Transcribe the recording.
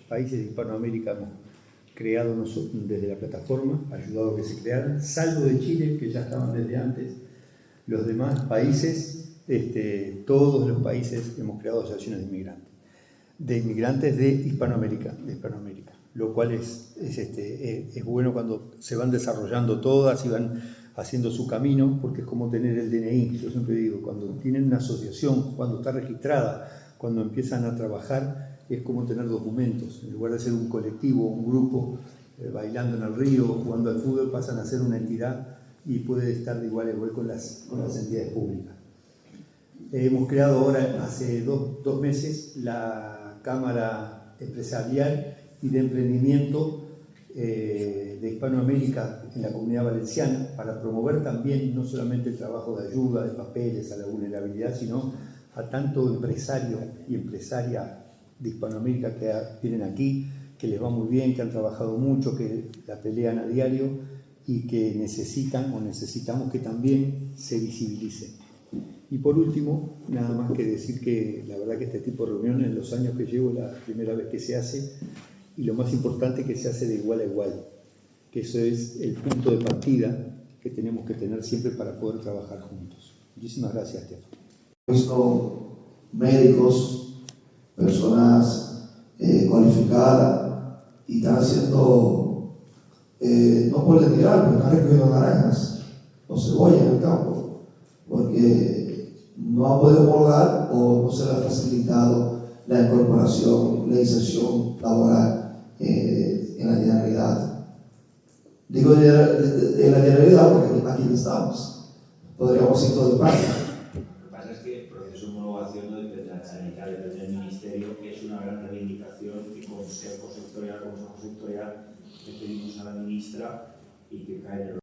países de Hispanoamérica hemos creado desde la plataforma, ayudado a que se crearan, salvo de Chile, que ya estaban desde antes. Los demás países, todos los países hemos creado asociaciones de inmigrantes de Hispanoamérica, lo cual es bueno cuando se van desarrollando todas y van haciendo su camino, porque es como tener el DNI. Yo siempre digo, cuando tienen una asociación, cuando está registrada, cuando empiezan a trabajar, es como tener documentos. En lugar de ser un colectivo, un grupo, bailando en el río, jugando al fútbol, pasan a ser una entidad y puede estar de igual a igual con las entidades públicas. Hemos creado ahora, hace dos meses, la Cámara Empresarial y de Emprendimiento de Hispanoamérica en la Comunidad Valenciana, para promover también no solamente el trabajo de ayuda, de papeles a la vulnerabilidad, sino a tanto empresario y empresaria de Hispanoamérica que vienen aquí, que les va muy bien, que han trabajado mucho, que la pelean a diario y que necesitamos que también se visibilicen. Y por último, nada más que decir que la verdad que este tipo de reuniones, en los años que llevo, es la primera vez que se hace, y lo más importante, que se hace de igual a igual, que eso es el punto de partida que tenemos que tener siempre para poder trabajar juntos. Muchísimas gracias, Stefano. He visto médicos, personas cualificadas, y están haciendo, no por retirar, pero están recogiendo naranjas o cebollas en el campo, porque no han podido homologar o no se les ha facilitado la incorporación, la inserción laboral en la Generalidad. Digo en la Generalidad porque aquí estamos. Podríamos ir todo de parte. Lo que pasa es que el proceso de homologación no depende de la sanidad, depende del Ministerio, que es una gran reivindicación que Consejo Sectorial le pedimos a la ministra y que cae en el